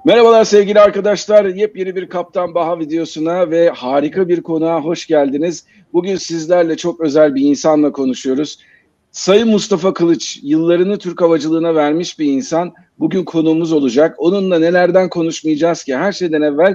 Merhabalar sevgili arkadaşlar. Yepyeni bir Kaptan Baha videosuna ve harika bir konuğa hoş geldiniz. Bugün sizlerle çok özel bir insanla konuşuyoruz. Sayın Mustafa Kılıç, yıllarını Türk havacılığına vermiş bir insan. Bugün konuğumuz olacak. Onunla nelerden konuşmayacağız ki? Her şeyden evvel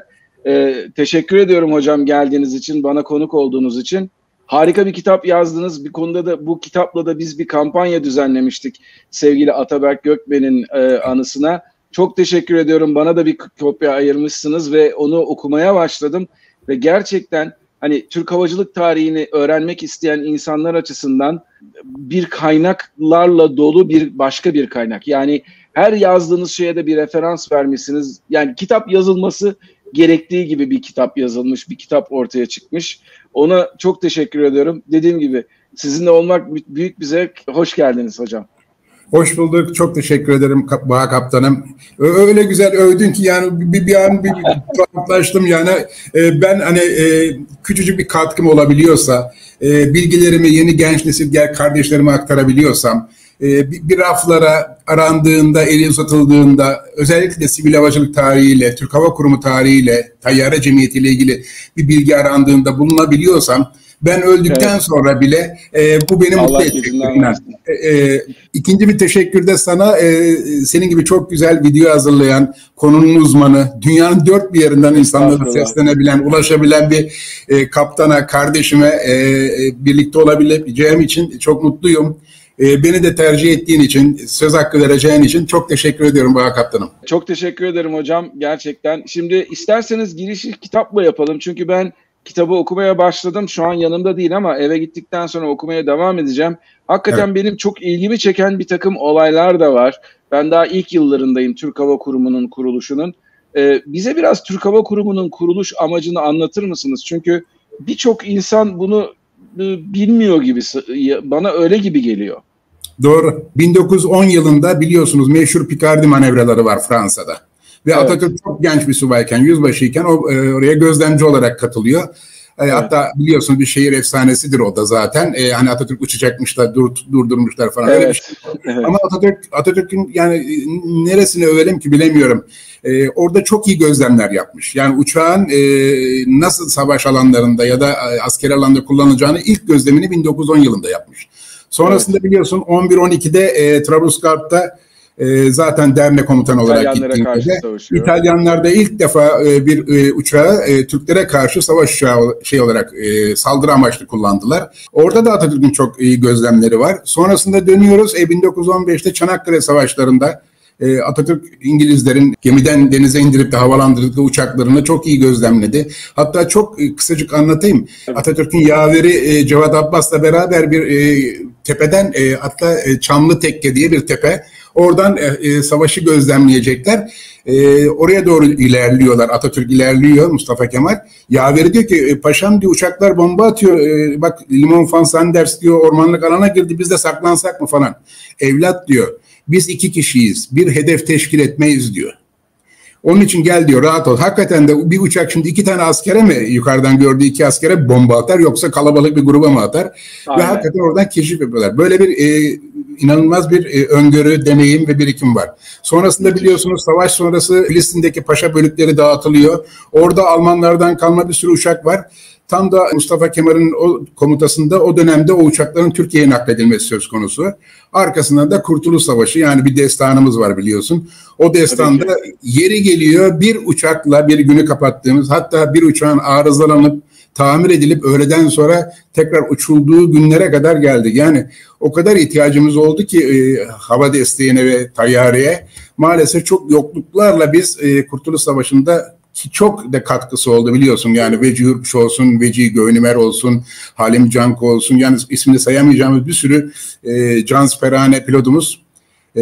teşekkür ediyorum hocam geldiğiniz için, bana konuk olduğunuz için. Harika bir kitap yazdınız. Bir konuda da bu kitapla da biz bir kampanya düzenlemiştik sevgili Ataberk Gökmen'in anısına. Çok teşekkür ediyorum. Bana da bir kopya ayırmışsınız ve onu okumaya başladım. Ve gerçekten hani Türk havacılık tarihini öğrenmek isteyen insanlar açısından bir kaynaklarla dolu bir başka bir kaynak. Yani her yazdığınız şeye de bir referans vermişsiniz. Yani kitap yazılması gerektiği gibi bir kitap yazılmış, bir kitap ortaya çıkmış. Ona çok teşekkür ediyorum. Dediğim gibi sizinle olmak büyük bir zevk. Hoş geldiniz hocam. Hoş bulduk. Çok teşekkür ederim Baha Kaptanım. Öyle güzel övdün ki yani bir an tuhaflaştım yani. Ben hani küçücük bir katkım olabiliyorsa, bilgilerimi yeni genç nesil kardeşlerime aktarabiliyorsam, bir raflara arandığında, eli uzatıldığında, özellikle de sivil havacılık tarihiyle, Türk Hava Kurumu tarihiyle, Tayyare Cemiyeti ile ilgili bir bilgi arandığında bulunabiliyorsam, ben öldükten sonra bile bu beni mutlu edecek. İkinci bir teşekkür de sana, senin gibi çok güzel video hazırlayan, konunun uzmanı, dünyanın dört bir yerinden insanlara seslenebilen, ulaşabilen bir kaptana, kardeşime birlikte olabileceğim için çok mutluyum. Beni de tercih ettiğin için, söz hakkı vereceğin için çok teşekkür ediyorum Baha Kaptanım. Çok teşekkür ederim hocam gerçekten. Şimdi isterseniz girişi kitapla yapalım. Çünkü ben kitabı okumaya başladım. Şu an yanımda değil ama eve gittikten sonra okumaya devam edeceğim. Hakikaten benim çok ilgimi çeken bir takım olaylar da var. Ben daha ilk yıllarındayım Türk Hava Kurumu'nun kuruluşunun. Bize biraz Türk Hava Kurumu'nun kuruluş amacını anlatır mısınız? Çünkü birçok insan bunu bilmiyor gibi, bana öyle gibi geliyor. Doğru. 1910 yılında biliyorsunuz meşhur Picardy manevraları var Fransa'da. Ve evet. Atatürk çok genç bir subayken, yüzbaşıyken oraya gözlemci olarak katılıyor. Evet. Hatta biliyorsunuz bir şehir efsanesidir o da zaten. Hani Atatürk uçacakmış da durdurmuşlar falan. Evet. Öyle bir şey. Evet. Ama Atatürk'ün yani neresini övelim ki bilemiyorum. Orada çok iyi gözlemler yapmış. Yani uçağın nasıl savaş alanlarında ya da askeri alanda kullanılacağını ilk gözlemini 1910 yılında yapmış. Sonrasında biliyorsun 11-12'de Trablusgarp'ta zaten dernek komutanı olarak gittiğinde İtalyanlar da ilk defa bir uçağı Türklere karşı savaş uçağı olarak saldırı amaçlı kullandılar. Orada da Atatürk'ün çok iyi gözlemleri var. Sonrasında dönüyoruz 1915'te Çanakkale Savaşları'nda Atatürk İngilizlerin gemiden denize indirip de havalandırdığı uçaklarını çok iyi gözlemledi. Hatta çok kısacık anlatayım. Evet. Atatürk'ün yaveri Cevat Abbas'la beraber bir tepeden hatta Çamlı Tekke diye bir tepe. Oradan savaşı gözlemleyecekler. Oraya doğru ilerliyorlar. Atatürk ilerliyor, Mustafa Kemal. Yaveri diyor ki paşam diyor uçaklar bomba atıyor. Bak Limon van Sanders diyor ormanlık alana girdi biz de saklansak mı falan. Evlat diyor biz 2 kişiyiz. Bir hedef teşkil etmeyiz diyor. Onun için gel diyor rahat ol. Hakikaten de bir uçak şimdi 2 tane askere mi yukarıdan gördüğü 2 askere bomba atar yoksa kalabalık bir gruba mı atar? Aynen. Ve hakikaten oradan keşif yapıyorlar. Böyle bir inanılmaz bir öngörü, deneyim ve birikim var. Sonrasında biliyorsunuz savaş sonrası Filistin'deki paşa bölükleri dağıtılıyor. Orada Almanlardan kalma bir sürü uçak var. Tam da Mustafa Kemal'in o komutasında o dönemde o uçakların Türkiye'ye nakledilmesi söz konusu. Arkasından da Kurtuluş Savaşı yani bir destanımız var biliyorsun. O destanda yeri geliyor bir uçakla bir günü kapattığımız hatta bir uçağın arızalanıp tamir edilip öğleden sonra tekrar uçulduğu günlere kadar geldi. Yani o kadar ihtiyacımız oldu ki hava desteğine ve tayyareye maalesef çok yokluklarla biz Kurtuluş Savaşı'nda ki çok da katkısı oldu biliyorsun yani Veci Hürküş olsun, Veci Göynümer olsun, Halim Canko olsun yani ismini sayamayacağımız bir sürü cansperane pilotumuz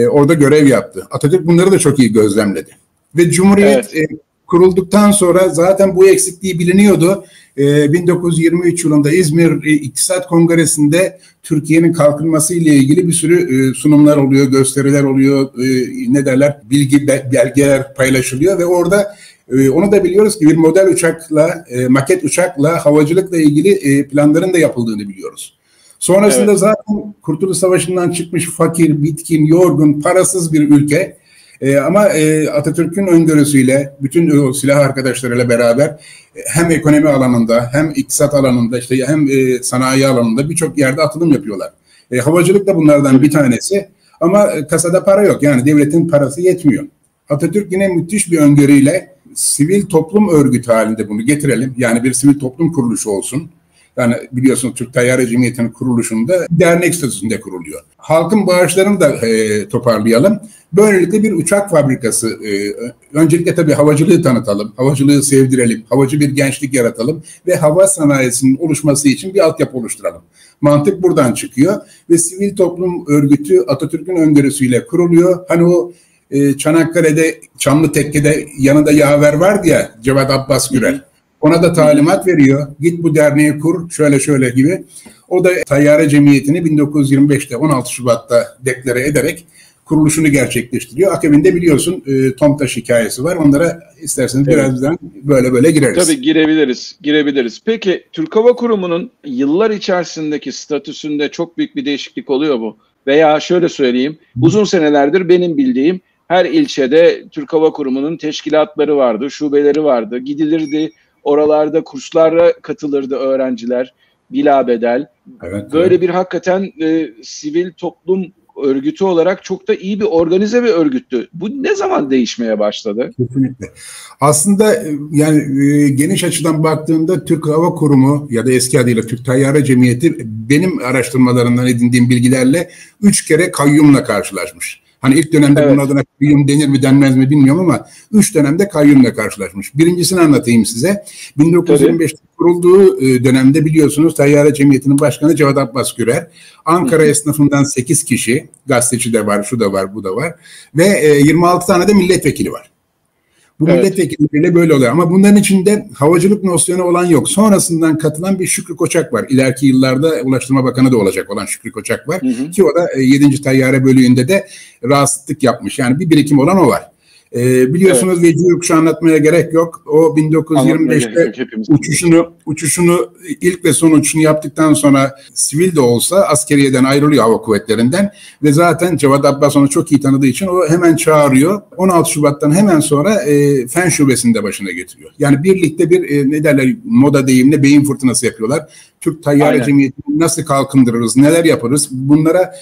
orada görev yaptı. Atatürk bunları da çok iyi gözlemledi. Ve Cumhuriyet kurulduktan sonra zaten bu eksikliği biliniyordu. 1923 yılında İzmir İktisat Kongresi'nde Türkiye'nin kalkınması ile ilgili bir sürü sunumlar oluyor, gösteriler oluyor, ne derler, belgeler paylaşılıyor ve orada onu da biliyoruz ki bir model uçakla, maket uçakla havacılıkla ilgili planların da yapıldığını biliyoruz. Sonrasında zaten Kurtuluş Savaşı'ndan çıkmış fakir, bitkin, yorgun, parasız bir ülke. Ama Atatürk'ün öngörüsüyle, bütün o silah arkadaşlarıyla beraber hem ekonomi alanında, hem iktisat alanında, işte hem sanayi alanında birçok yerde atılım yapıyorlar. Havacılık da bunlardan bir tanesi. Ama kasada para yok. Yani devletin parası yetmiyor. Atatürk yine müthiş bir öngörüyle sivil toplum örgütü halinde bunu getirelim. Yani bir sivil toplum kuruluşu olsun. Yani biliyorsunuz Türk Tayyare Cemiyeti'nin kuruluşunda dernek statüsünde kuruluyor. Halkın bağışlarını da toparlayalım. Böylelikle bir uçak fabrikası, öncelikle tabii havacılığı tanıtalım, havacılığı sevdirelim, havacı bir gençlik yaratalım ve hava sanayisinin oluşması için bir altyapı oluşturalım. Mantık buradan çıkıyor ve sivil toplum örgütü Atatürk'ün öngörüsüyle kuruluyor. Hani o Çanakkale'de, Çamlıtekke'de yanında yaver vardı ya, Cevat Abbas Gürel. Ona da talimat veriyor. Git bu derneği kur, şöyle şöyle gibi. O da Tayyare Cemiyeti'ni 1925'te 16 Şubat'ta deklare ederek kuruluşunu gerçekleştiriyor. Akabinde biliyorsun Tomtaş hikayesi var. Onlara isterseniz birazdan böyle gireriz. Tabii girebiliriz. Peki Türk Hava Kurumu'nun yıllar içerisindeki statüsünde çok büyük bir değişiklik oluyor mu? Veya şöyle söyleyeyim, uzun senelerdir benim bildiğim her ilçede Türk Hava Kurumu'nun teşkilatları vardı, şubeleri vardı, gidilirdi. Oralarda kurslara katılırdı öğrenciler bilabedel. Evet, böyle bir hakikaten sivil toplum örgütü olarak çok da iyi bir organize bir örgüttü. Bu ne zaman değişmeye başladı? Kesinlikle. Aslında yani geniş açıdan baktığında Türk Hava Kurumu ya da eski adıyla Türk Tayyare Cemiyeti benim araştırmalarımdan edindiğim bilgilerle 3 kere kayyumla karşılaşmış. Hani ilk dönemde bunun adına kayyum denir mi denmez mi bilmiyorum ama 3 dönemde kayyumla karşılaşmış. Birincisini anlatayım size. 1925'te kurulduğu dönemde biliyorsunuz Tayyare Cemiyeti'nin başkanı Cevat Abbas Gürer. Ankara esnafından 8 kişi, gazeteci de var, şu da var, bu da var ve 26 tane de milletvekili var. Bu milletvekilleriyle böyle oluyor. Ama bunların içinde havacılık nosyonu olan yok. Sonrasından katılan bir Şükrü Koçak var. İleriki yıllarda Ulaştırma Bakanı da olacak olan Şükrü Koçak var. Ki o da 7. Tayyare bölüğünde de rahatsızlık yapmış. Yani bir birikim olan o var. Biliyorsunuz Veci Yurkuş'u anlatmaya gerek yok. O 1925'te uçuşunu ilk ve son uçuşunu yaptıktan sonra sivil de olsa askeriyeden ayrılıyor hava kuvvetlerinden ve zaten Cevat Abbas onu çok iyi tanıdığı için o hemen çağırıyor. 16 Şubat'tan hemen sonra Fen Şubesi'nde başına getiriyor. Yani birlikte bir ne derler moda deyimle beyin fırtınası yapıyorlar. Türk Tayyare Cemiyeti'ni nasıl kalkındırırız, neler yaparız bunlara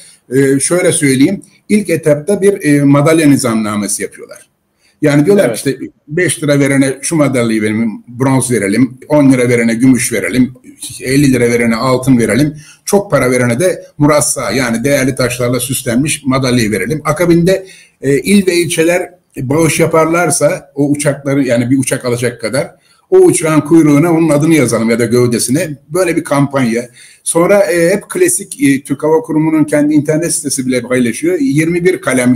şöyle söyleyeyim. İlk etapta bir madalya nizamnamesi yapıyorlar. Yani diyorlar işte 5 lira verene şu madalyayı verelim, bronz verelim, 10 lira verene gümüş verelim, 50 lira verene altın verelim, çok para verene de murassa yani değerli taşlarla süslenmiş madalyayı verelim. Akabinde il ve ilçeler bağış yaparlarsa o uçakları yani bir uçak alacak kadar o uçağın kuyruğuna onun adını yazalım ya da gövdesine böyle bir kampanya. Sonra hep klasik Türk Hava Kurumu'nun kendi internet sitesi bile paylaşıyor. 21 kalem.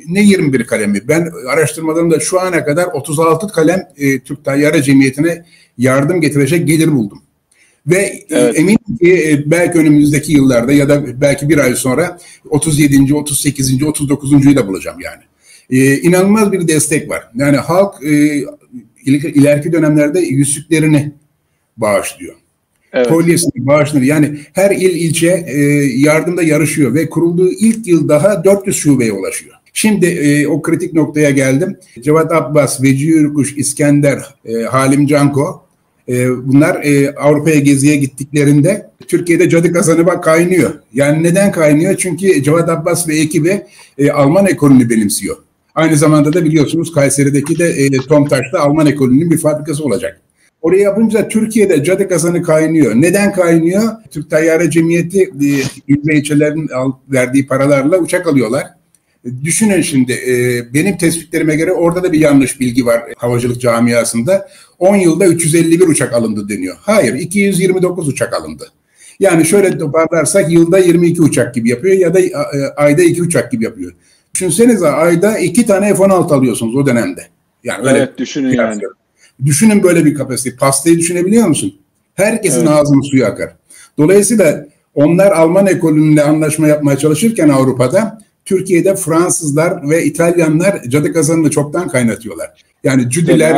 Ne 21 kalemi? Ben araştırmalarımda şu ana kadar 36 kalem Türk Tayyare Cemiyeti'ne yardım getirecek gelir buldum. Ve eminim ki belki önümüzdeki yıllarda ya da belki bir ay sonra 37. 38. 39.'yu da bulacağım yani. İnanılmaz bir destek var. Yani halk ileriki dönemlerde yüzüklerini bağışlıyor. Kolyesini bağışlıyor. Yani her ilçe yardımda yarışıyor ve kurulduğu ilk yıl daha 400 şubeye ulaşıyor. Şimdi o kritik noktaya geldim. Cevat Abbas, Veci Yurkuş, İskender, Halim Canko bunlar Avrupa'ya geziye gittiklerinde Türkiye'de cadı kazanı kaynıyor. Yani neden kaynıyor? Çünkü Cevat Abbas ve ekibi Alman ekolünü benimsiyor. Aynı zamanda da biliyorsunuz Kayseri'deki de Tomtaş'ta Alman ekolünün bir fabrikası olacak. Oraya yapınca Türkiye'de cadı kazanı kaynıyor. Neden kaynıyor? Türk Tayyare Cemiyeti il ve ilçelerin verdiği paralarla uçak alıyorlar. Düşünün şimdi benim tespitlerime göre orada da bir yanlış bilgi var havacılık camiasında. 10 yılda 351 uçak alındı deniyor. Hayır 229 uçak alındı. Yani şöyle toparlarsak yılda 22 uçak gibi yapıyor ya da ayda 2 uçak gibi yapıyor. Düşünsenize ayda 2 tane F-16 alıyorsunuz o dönemde. Yani öyle düşünün yani. Düşünün böyle bir kapasite. Pastayı düşünebiliyor musun? Herkesin ağzının suyu akar. Dolayısıyla onlar Alman ekolünle anlaşma yapmaya çalışırken Avrupa'da Türkiye'de Fransızlar ve İtalyanlar cadı kazanını çoktan kaynatıyorlar. Yani cüdiler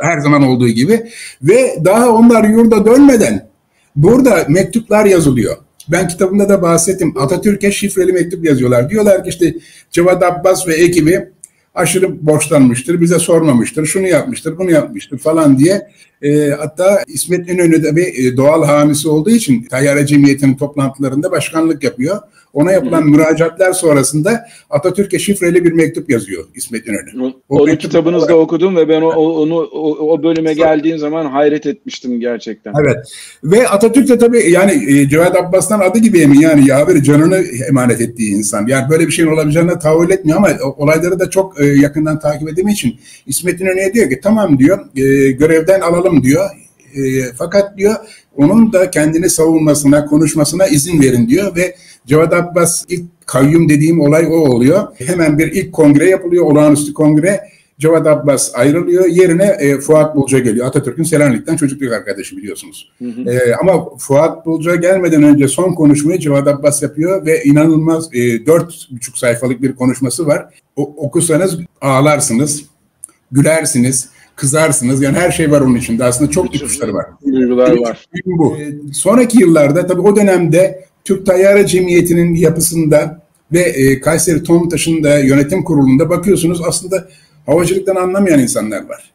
her zaman olduğu gibi ve daha onlar yurda dönmeden burada mektuplar yazılıyor. Ben kitabımda da bahsettim. Atatürk'e şifreli mektup yazıyorlar. Diyorlar ki işte Cevat Abbas ve ekibi aşırı borçlanmıştır, bize sormamıştır, şunu yapmıştır, bunu yapmıştır falan diye. Hatta İsmet İnönü de bir doğal hamisi olduğu için Tayyare Cemiyeti'nin toplantılarında başkanlık yapıyor. Ona yapılan müracaatlar sonrasında Atatürk'e şifreli bir mektup yazıyor İsmet İnönü. Onu kitabınızda okudum ve ben o bölüme geldiğim zaman hayret etmiştim gerçekten. Evet. Ve Atatürk de tabii yani Cevat Abbas'tan adı gibi emin, yani yaver canını emanet ettiği insan. Yani böyle bir şeyin olabileceğine tahayyül etmiyor ama olayları da çok yakından takip edemediği için İsmet İnönü'ye diyor ki tamam diyor, görevden alalım diyor. Fakat diyor onun da kendini savunmasına, konuşmasına izin verin diyor ve Cevat Abbas ilk kayyum dediğim olay o oluyor. Hemen bir ilk kongre yapılıyor, olağanüstü kongre. Cevat Abbas ayrılıyor, yerine Fuat Bulca geliyor. Atatürk'ün Selanik'ten çocukluk arkadaşı biliyorsunuz. Ama Fuat Bulca gelmeden önce son konuşmayı Cevat Abbas yapıyor ve inanılmaz 4,5 sayfalık bir konuşması var. Okursanız ağlarsınız, gülersiniz, kızarsınız. Yani her şey var onun içinde. Aslında çok ipuçları var. Duygular var. Bu. Sonraki yıllarda tabii o dönemde Türk Tayyare Cemiyeti'nin yapısında ve Kayseri Tomtaş'ın da yönetim kurulunda bakıyorsunuz aslında havacılıktan anlamayan insanlar var.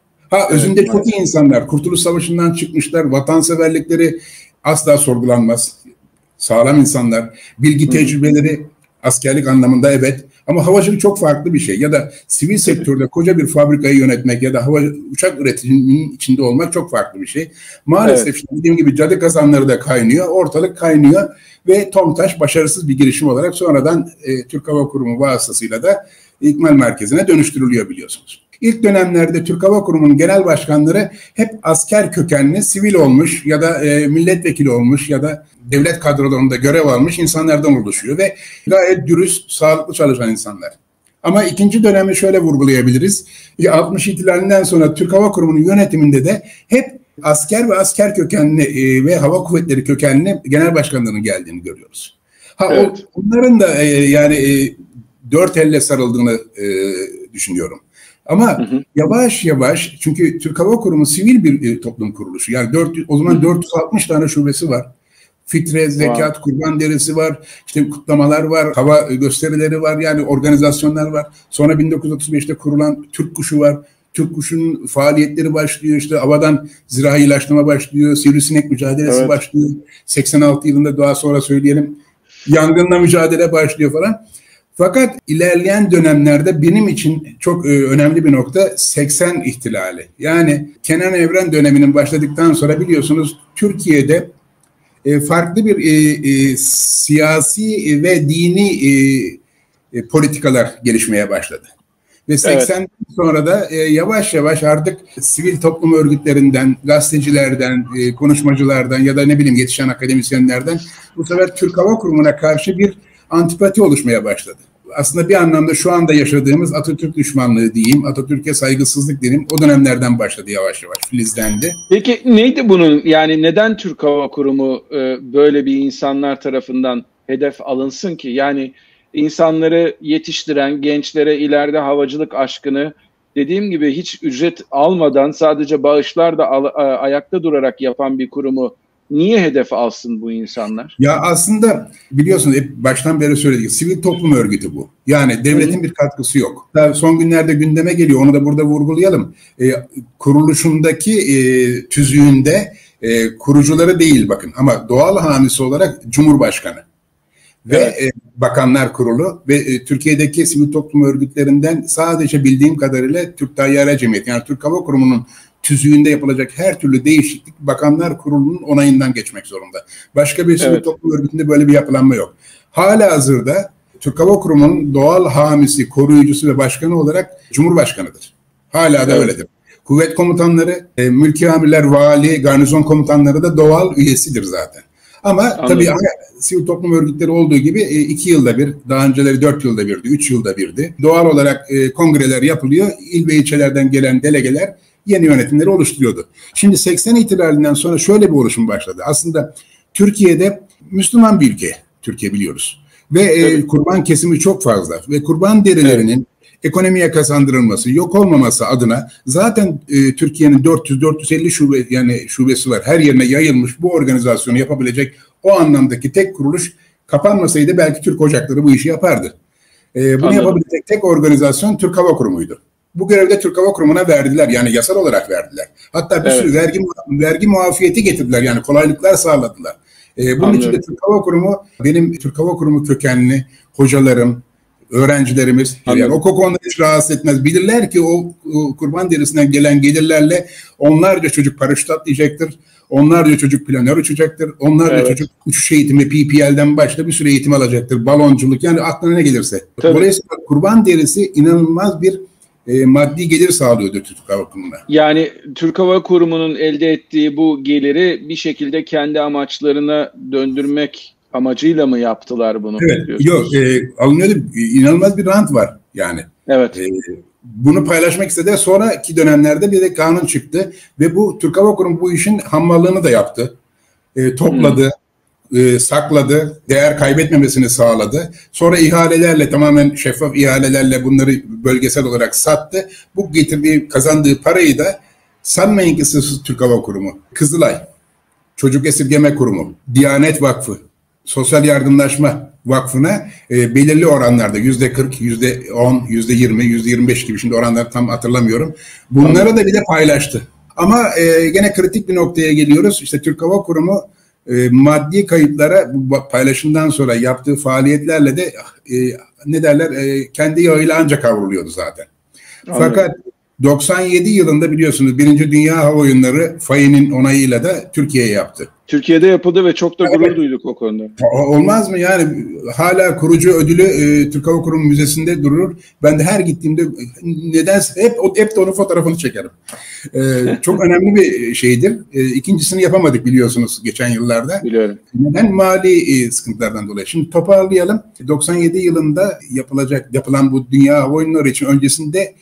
Özünde çok iyi insanlar. Kurtuluş Savaşı'ndan çıkmışlar. Vatanseverlikleri asla sorgulanmaz. Sağlam insanlar. Bilgi tecrübeleri askerlik anlamında evet. Ama havacılık çok farklı bir şey. Ya da sivil sektörde koca bir fabrikayı yönetmek ya da uçak üretiminin içinde olmak çok farklı bir şey. Maalesef işte dediğim gibi cadı kazanları da kaynıyor. Ortalık kaynıyor ve Tomtaş başarısız bir girişim olarak sonradan Türk Hava Kurumu vasıtasıyla da İkmal Merkezi'ne dönüştürülüyor biliyorsunuz. İlk dönemlerde Türk Hava Kurumu'nun genel başkanları hep asker kökenli, sivil olmuş ya da milletvekili olmuş ya da devlet kadrolarında görev almış insanlardan oluşuyor ve gayet dürüst, sağlıklı çalışan insanlar. Ama ikinci dönemi şöyle vurgulayabiliriz. 60 ihtilalinden sonra Türk Hava Kurumu'nun yönetiminde de hep asker ve asker kökenli ve hava kuvvetleri kökenli genel başkanlarının geldiğini görüyoruz. Onların da yani dört elle sarıldığını düşünüyorum. Ama yavaş yavaş, çünkü Türk Hava Kurumu sivil bir toplum kuruluşu. Yani o zaman 460 tane şubesi var. Fitre, zekat, kurban derisi var. İşte kutlamalar var, hava gösterileri var. Yani organizasyonlar var. Sonra 1935'te kurulan Türk Kuşu var. Türk Kuşu'nun faaliyetleri başlıyor. İşte havadan zirai ilaçlama başlıyor. Sivrisinek mücadelesi başlıyor. 86 yılında daha sonra söyleyelim. Yangınla mücadele başlıyor falan. Fakat ilerleyen dönemlerde benim için çok önemli bir nokta 80 ihtilali. Yani Kenan Evren döneminin başladıktan sonra biliyorsunuz Türkiye'de farklı bir siyasi ve dini politikalar gelişmeye başladı. Ve 80 sonra da yavaş yavaş artık sivil toplum örgütlerinden, gazetecilerden, konuşmacılardan ya da ne bileyim yetişen akademisyenlerden bu sefer Türk Hava Kurumu'na karşı bir antipati oluşmaya başladı. Aslında bir anlamda şu anda yaşadığımız Atatürk düşmanlığı diyeyim, Atatürk'e saygısızlık diyeyim, o dönemlerden başladı yavaş yavaş, filizlendi. Peki neydi bunun, yani neden Türk Hava Kurumu böyle bir insanlar tarafından hedef alınsın ki? Yani insanları yetiştiren, gençlere ileride havacılık aşkını dediğim gibi hiç ücret almadan sadece bağışlar da ayakta durarak yapan bir kurumu niye hedef alsın bu insanlar? Ya aslında biliyorsunuz hep baştan beri söyledik. Sivil toplum örgütü bu. Yani devletin bir katkısı yok. Son günlerde gündeme geliyor. Onu da burada vurgulayalım. Kuruluşundaki tüzüğünde kurucuları değil bakın. Ama doğal hamisi olarak Cumhurbaşkanı. Ve Bakanlar Kurulu ve Türkiye'deki sivil toplum örgütlerinden sadece bildiğim kadarıyla Türk Tayyare Cemiyeti, yani Türk Hava Kurumu'nun tüzüğünde yapılacak her türlü değişiklik Bakanlar Kurulu'nun onayından geçmek zorunda. Başka bir sivil toplum örgütünde böyle bir yapılanma yok. Halihazırda Türk Hava Kurumu'nun doğal hamisi, koruyucusu ve başkanı olarak Cumhurbaşkanı'dır. Hala da öyledir. Kuvvet komutanları, mülki amirler, vali, garnizon komutanları da doğal üyesidir zaten. Ama tabii sivil toplum örgütleri olduğu gibi 2 yılda bir, daha önceleri 4 yılda birdi, 3 yılda birdi. Doğal olarak kongreler yapılıyor. İl ve ilçelerden gelen delegeler yeni yönetimleri oluşturuyordu. Şimdi 80 ihtilalinden sonra şöyle bir oluşum başladı. Aslında Türkiye'de Müslüman bir ülke, Türkiye biliyoruz. Ve kurban kesimi çok fazla. Ve kurban derilerinin ekonomiye kazandırılması, yok olmaması adına zaten Türkiye'nin 400-450 şubesi var. Her yerine yayılmış, bu organizasyonu yapabilecek O anlamdaki tek kuruluş kapanmasaydı belki Türk Ocakları bu işi yapardı. Bunu yapabilecek tek organizasyon Türk Hava Kurumu'ydu. Bu görevi de Türk Hava Kurumu'na verdiler. Yani yasal olarak verdiler. Hatta bir sürü vergi muafiyeti getirdiler. Yani kolaylıklar sağladılar. Bunun için de Türk Hava Kurumu, benim Türk Hava Kurumu kökenli hocalarım, öğrencilerimiz, yani o koku onları hiç rahatsız etmez. Bilirler ki o kurban derisinden gelen gelirlerle onlarca çocuk paraşüt atlayacaktır. Onlarca çocuk planör uçacaktır. Onlarca çocuk uçuş eğitimi, PPL'den başta bir sürü eğitim alacaktır. Balonculuk, yani aklına ne gelirse. Tabii. Dolayısıyla kurban derisi inanılmaz bir maddi gelir sağlıyordu Türk Hava Kurumu'na. Yani Türk Hava Kurumu'nun elde ettiği bu geliri bir şekilde kendi amaçlarına döndürmek amacıyla mı yaptılar bunu? Evet, yok, alınıyordu. İnanılmaz bir rant var yani. Evet. Bunu paylaşmak istedi. Sonraki dönemlerde bir de kanun çıktı ve bu Türk Hava Kurumu bu işin hammallığını da yaptı. Topladı, sakladı, değer kaybetmemesini sağladı. Sonra ihalelerle, tamamen şeffaf ihalelerle bunları bölgesel olarak sattı. Bu getirdiği, kazandığı parayı da sanmayın ki sırf Türk Hava Kurumu, Kızılay, Çocuk Esirgeme Kurumu, Diyanet Vakfı, Sosyal Yardımlaşma Vakfı'na belirli oranlarda %40, %10, %20, %25 gibi, şimdi oranları tam hatırlamıyorum. Bunları da bir de paylaştı. Ama gene kritik bir noktaya geliyoruz. İşte Türk Hava Kurumu maddi kayıplara bu paylaşımdan sonra yaptığı faaliyetlerle de ne derler, kendi yağıyla ancak kavruluyordu zaten. Anladım. Fakat 97 yılında biliyorsunuz Birinci Dünya Hava Oyunları FAİ'nin onayıyla da Türkiye'ye yaptı. Türkiye'de yapıldı ve çok da gurur duyduk o konuda. Olmaz mı yani, hala kurucu ödülü Türk Hava Kurumu Müzesi'nde durur. Ben de her gittiğimde nedense hep de onun fotoğrafını çekerim. Çok önemli bir şeydir. İkincisini yapamadık biliyorsunuz geçen yıllarda. Biliyorum. Neden? Mali sıkıntılardan dolayı. Şimdi toparlayalım. 97 yılında yapılan bu Dünya Hava Oyunları için öncesinde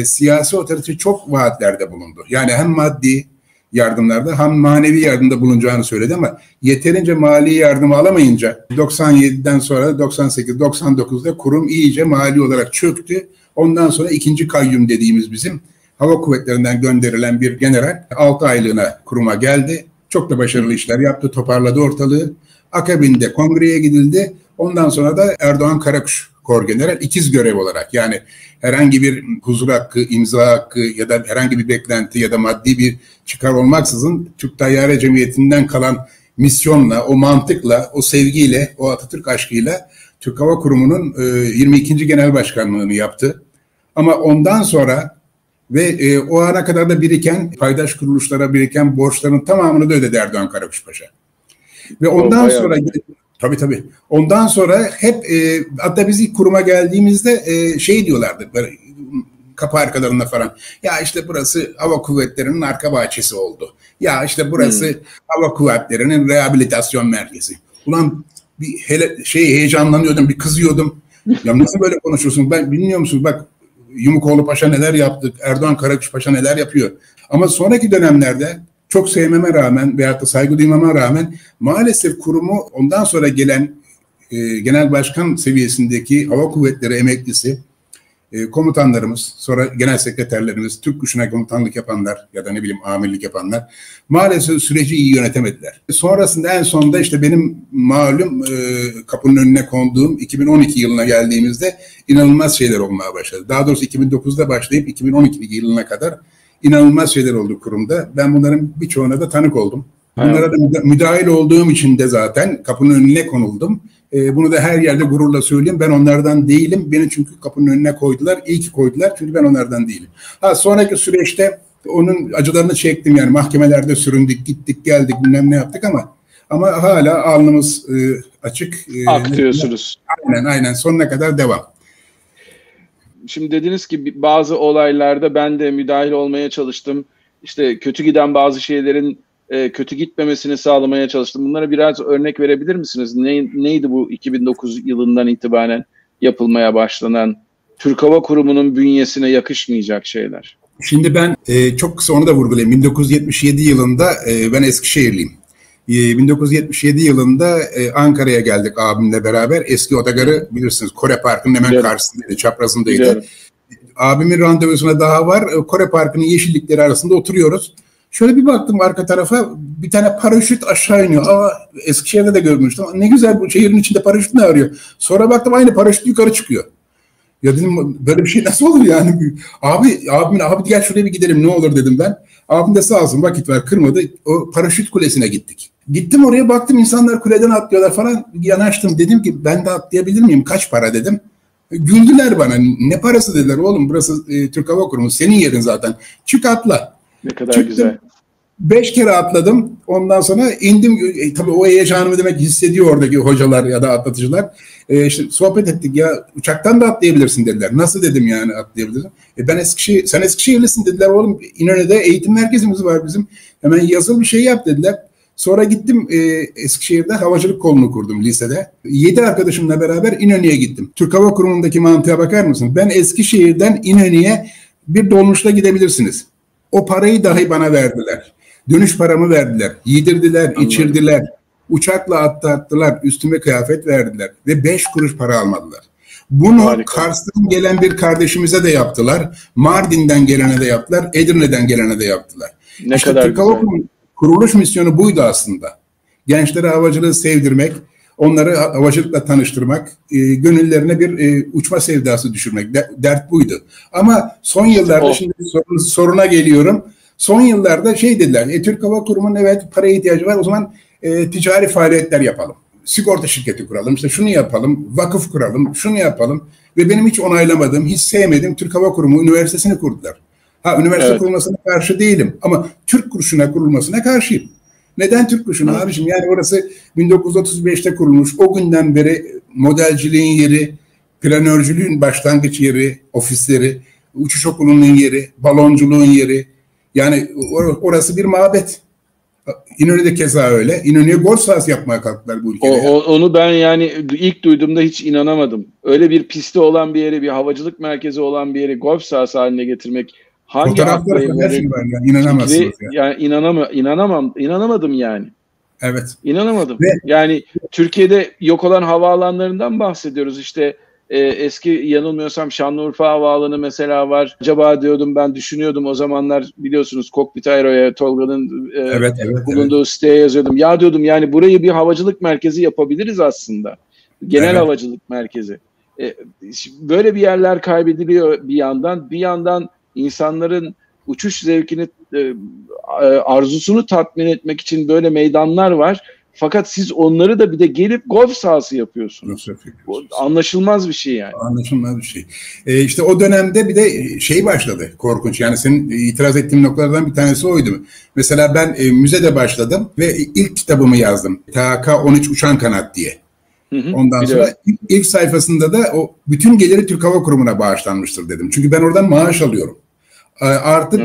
siyasi otorite çok vaatlerde bulundu. Yani hem maddi yardımlarda hem manevi yardımda bulunacağını söyledi ama yeterince mali yardım alamayınca 97'den sonra 98, 99'da kurum iyice mali olarak çöktü. Ondan sonra ikinci kayyum dediğimiz bizim hava kuvvetlerinden gönderilen bir general 6 aylığına kuruma geldi. Çok da başarılı işler yaptı, toparladı ortalığı. Akabinde kongreye gidildi. Ondan sonra da Erdoğan Karakuş Korgeneral ikiz görev olarak, yani herhangi bir huzur hakkı, imza hakkı ya da herhangi bir beklenti ya da maddi bir çıkar olmaksızın Türk Tayyare Cemiyeti'nden kalan misyonla, o mantıkla, o sevgiyle, o Atatürk aşkıyla Türk Hava Kurumu'nun 22. Genel Başkanlığını yaptı. Ama ondan sonra ve o ana kadar da biriken, paydaş kuruluşlara biriken borçların tamamını da ödedi Erdoğan Karakuş Paşa. Ve ondan sonra... Tabii. Ondan sonra hep hatta biz ilk kuruma geldiğimizde şey diyorlardı böyle kapı arkalarında falan. Ya işte burası Hava Kuvvetleri'nin arka bahçesi oldu. Ya işte burası Hava Kuvvetleri'nin rehabilitasyon merkezi. Ulan bir heyecanlanıyordum, bir kızıyordum. Ya nasıl böyle konuşuyorsun? Ben bilmiyor musunuz? Bak Yumukoğlu Paşa neler yaptı, Erdoğan Karakuş Paşa neler yapıyor. Ama sonraki dönemlerde çok sevmeme rağmen veyahut da saygı duymama rağmen maalesef kurumu ondan sonra gelen genel başkan seviyesindeki hava kuvvetleri emeklisi komutanlarımız, sonra genel sekreterlerimiz, Türk Kuşu'na komutanlık yapanlar ya da ne bileyim amirlik yapanlar maalesef süreci iyi yönetemediler. Sonrasında en sonunda işte benim malum kapının önüne konduğum 2012 yılına geldiğimizde inanılmaz şeyler olmaya başladı. Daha doğrusu 2009'da başlayıp 2012 yılına kadar İnanılmaz şeyler oldu kurumda. Ben bunların birçoğuna da tanık oldum. Bunlara da müdahil olduğum için de zaten kapının önüne konuldum. Bunu da her yerde gururla söyleyeyim. Ben onlardan değilim. Beni çünkü kapının önüne koydular. İyi ki koydular. Çünkü ben onlardan değilim. Sonraki süreçte onun acılarını çektim. Yani mahkemelerde süründük, gittik, geldik, bilmem ne yaptık ama hala alnımız açık. Aktıyorsunuz. Aynen. Sonuna kadar devam. Şimdi dediniz ki bazı olaylarda ben de müdahil olmaya çalıştım. İşte kötü giden bazı şeylerin kötü gitmemesini sağlamaya çalıştım. Bunlara biraz örnek verebilir misiniz? Neydi bu 2009 yılından itibaren yapılmaya başlanan Türk Hava Kurumu'nun bünyesine yakışmayacak şeyler? Şimdi ben çok kısa onu da vurgulayayım. 1977 yılında ben Eskişehirliyim. 1977 yılında Ankara'ya geldik abimle beraber. Eski otogarı bilirsiniz, Kore Parkı'nın hemen karşısındaydı, çaprazındaydı. Abimin randevusuna daha var. Kore Parkı'nın yeşillikleri arasında oturuyoruz. Şöyle bir baktım arka tarafa, bir tane paraşüt aşağı iniyor. Eskişehir'de de görmüştüm. Ne güzel, bu şehrin içinde paraşüt ne arıyor? Sonra baktım aynı paraşüt yukarı çıkıyor. Ya dedim, böyle bir şey nasıl olur yani? Abi gel şuraya bir gidelim ne olur dedim ben. Abim de sağ olsun vakit ver, kırmadı. O paraşüt kulesine gittik. Gittim oraya, baktım insanlar kuleden atlıyorlar falan. Yanaştım, dedim ki ben de atlayabilir miyim? Kaç para dedim. Güldüler bana. Ne parası dediler oğlum, burası Türk Hava Kurumu, senin yerin zaten. Çık atla. Ne kadar çıktım, güzel. 5 kere atladım. Ondan sonra indim. Tabii o heyecanımı demek hissediyor oradaki hocalar ya da atlatıcılar. İşte sohbet ettik, ya uçaktan da atlayabilirsin dediler. Nasıl dedim yani atlayabilirsin? Sen Eskişehirlisin dediler, oğlum İnönü'de eğitim merkezimiz var bizim. Hemen yazılı bir şey yap dediler. Sonra gittim Eskişehir'de havacılık kolunu kurdum lisede. 7 arkadaşımla beraber İnönü'ye gittim. Türk Hava Kurumu'ndaki mantığa bakar mısın? Ben Eskişehir'den İnönü'ye bir dolmuşla gidebilirsiniz. O parayı dahi bana verdiler. Dönüş paramı verdiler. Yedirdiler, anladım, içirdiler. Uçakla atlattılar. Üstüme kıyafet verdiler. Ve 5 kuruş para almadılar. Bunu harika. Kars'tan gelen bir kardeşimize de yaptılar. Mardin'den gelene de yaptılar. Edirne'den gelene de yaptılar. Ne işte kadar Türk Hava Kurumu kuruluş misyonu buydu aslında. Gençlere havacılığı sevdirmek, onları havacılıkla tanıştırmak, gönüllerine bir uçma sevdası düşürmek. Dert buydu. Ama son yıllarda, şimdi soruna geliyorum. Son yıllarda şey dediler, Türk Hava Kurumu'nun evet paraya ihtiyacı var, o zaman ticari faaliyetler yapalım. Sigorta şirketi kuralım, işte şunu yapalım, vakıf kuralım, şunu yapalım. Ve benim hiç onaylamadığım, hiç sevmediğim Türk Hava Kurumu Üniversitesi'ni kurdular. Üniversite kurulmasına karşı değilim ama Türk kuruluşuna kurulmasına karşıyım. Neden Türk kuruluşuna abiciğim? Yani orası 1935'te kurulmuş. O günden beri modelciliğin yeri, planörcülüğün başlangıç yeri, ofisleri, uçuş okulunun yeri, balonculuğun yeri. Yani orası bir mabet. İnönü'de keza öyle. İnönü'ye golf sahası yapmaya kalktılar bu ülkede. Onu ben yani ilk duyduğumda hiç inanamadım. Öyle bir pisti olan bir yere, bir havacılık merkezi olan bir yeri golf sahası haline getirmek hangi fotoğrafları falan şey var yani, inanamazsınız yani. İnanamadım yani. Evet. İnanamadım. Yani Türkiye'de yok olan havaalanlarından bahsediyoruz. İşte eski yanılmıyorsam Şanlıurfa Havaalanı mesela var. Acaba diyordum, ben düşünüyordum o zamanlar, biliyorsunuz Cockpit Aero'ya Tolga'nın bulunduğu siteye yazıyordum. Ya diyordum yani burayı bir havacılık merkezi yapabiliriz aslında. Genel havacılık merkezi. Böyle bir yerler kaybediliyor bir yandan. Bir yandan insanların uçuş zevkini, arzusunu tatmin etmek için böyle meydanlar var. Fakat siz onları da bir de gelip golf sahası yapıyorsunuz. Anlaşılmaz bir şey yani. Anlaşılmaz bir şey. İşte o dönemde bir de şey başladı, korkunç. Yani senin itiraz ettiğin noktalardan bir tanesi oydu. Mesela ben müzede başladım ve ilk kitabımı yazdım. TK-13 Uçan Kanat diye. Ondan sonra ilk sayfasında da o bütün geliri Türk Hava Kurumu'na bağışlanmıştır dedim. Çünkü ben oradan maaş alıyorum. Artık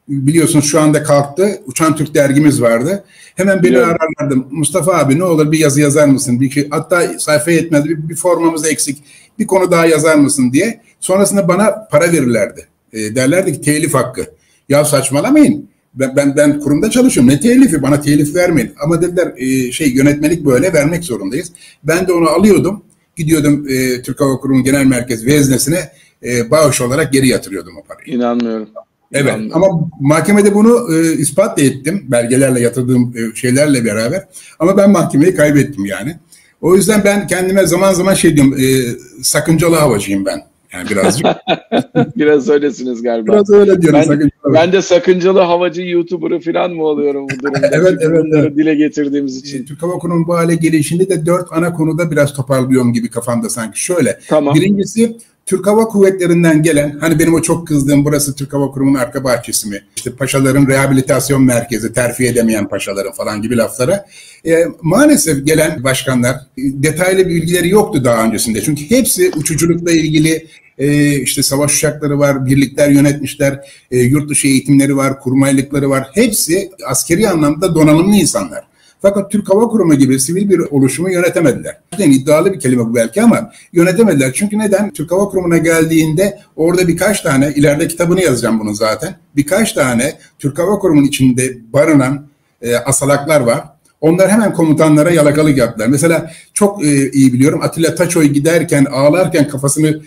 biliyorsunuz şu anda kalktı. Uçan Türk dergimiz vardı. Hemen beni ararlardı. Mustafa abi ne olur bir yazı yazar mısın? Hatta sayfa yetmez. Bir formamız eksik. Bir konu daha yazar mısın diye. Sonrasında bana para verirlerdi. Derlerdi ki telif hakkı. Ya saçmalamayın. Ben kurumda çalışıyorum. Ne telifi? Bana telif vermeyin. Ama dediler yönetmelik böyle, vermek zorundayız. Ben de onu alıyordum. Gidiyordum Türk Hava Kurumu Genel Merkez veznesine bağış olarak geri yatırıyordum o parayı. İnanmıyorum. Evet, ama mahkemede bunu ispat ettim. Belgelerle, yatırdığım şeylerle beraber. Ama ben mahkemeyi kaybettim yani. O yüzden ben kendime zaman zaman diyorum, sakıncalı havacıyım ben. Yani birazcık. Biraz öylesiniz galiba. Biraz öyle diyorum. Ben de sakıncalı havacı YouTuber'ı falan mı oluyorum bu durumda? Evet. Bunları dile getirdiğimiz için. Türk Hava Kurumu'nun bu hale gelişinde de 4 ana konuda biraz toparlıyorum gibi kafamda sanki. Şöyle, birincisi Türk Hava Kuvvetleri'nden gelen, hani benim o çok kızdığım, burası Türk Hava Kurumu'nun arka bahçesi mi? İşte paşaların rehabilitasyon merkezi, terfi edemeyen paşaların falan gibi laflara. Maalesef gelen başkanlar detaylı bilgileri yoktu daha öncesinde. Çünkü hepsi uçuculukla ilgili, işte savaş uçakları var, birlikler yönetmişler, yurt dışı eğitimleri var, kurmaylıkları var. Hepsi askeri anlamda donanımlı insanlar. Fakat Türk Hava Kurumu gibi sivil bir oluşumu yönetemediler. Yani iddialı bir kelime bu belki ama yönetemediler. Çünkü neden? Türk Hava Kurumu'na geldiğinde orada birkaç tane, ileride kitabını yazacağım bunu zaten, birkaç tane Türk Hava Kurumu'nun içinde barınan asalaklar var. Onlar hemen komutanlara yalakalık yaptılar. Mesela çok iyi biliyorum, Atilla Taçoy giderken, ağlarken kafasını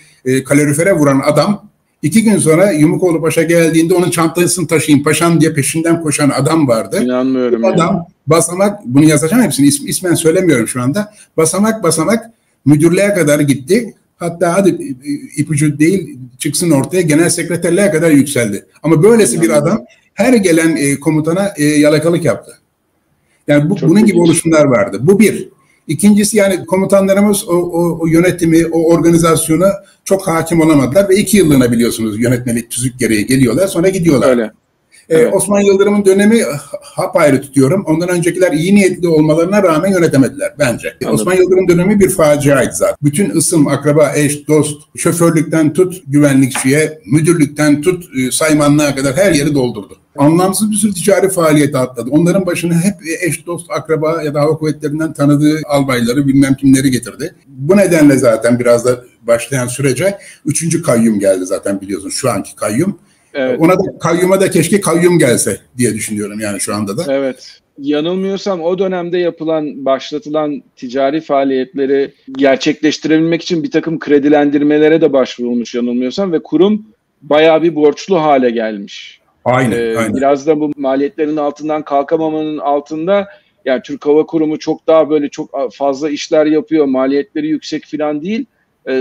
kalorifere vuran adam 2 gün sonra Yumukoğlu Paşa geldiğinde onun çantasını taşıyın paşam diye peşinden koşan adam vardı. İnanmıyorum Bu adam basamak, bunu yazacağım hepsini ismen söylemiyorum şu anda. Basamak basamak müdürlüğe kadar gitti. Hatta hadi ipucu değil çıksın ortaya, genel sekreterliğe kadar yükseldi. Ama böylesi bir adam her gelen komutana yalakalık yaptı. Yani bunun gibi oluşumlar vardı. Bu bir. İkincisi, yani komutanlarımız o yönetimi, o organizasyona çok hakim olamadılar ve 2 yıllığına biliyorsunuz yönetmelik tüzük gereği geliyorlar, sonra gidiyorlar. Öyle. Evet. Osman Yıldırım'ın dönemi apayrı tutuyorum. Ondan öncekiler iyi niyetli olmalarına rağmen yönetemediler bence. Anladım. Osman Yıldırım dönemi bir faciaydı zaten. Bütün ısım, akraba, eş, dost, şoförlükten tut güvenlikçiye, müdürlükten tut saymanlığa kadar her yeri doldurdu. Anlamsız bir sürü ticari faaliyete atladı. Onların başına hep eş, dost, akraba ya da hava kuvvetlerinden tanıdığı albayları bilmem kimleri getirdi. Bu nedenle zaten biraz da başlayan sürece 3. kayyum geldi zaten, biliyorsun, şu anki kayyum. Evet. Ona da, kayyuma da keşke kayyum gelse diye düşünüyorum yani şu anda da. Evet. Yanılmıyorsam o dönemde başlatılan ticari faaliyetleri gerçekleştirebilmek için bir takım kredilendirmelere de başvurulmuş yanılmıyorsam ve kurum bayağı bir borçlu hale gelmiş. Aynen. Biraz da bu maliyetlerin altından kalkamamanın altında, yani Türk Hava Kurumu çok daha böyle çok fazla işler yapıyor, maliyetleri yüksek falan değil.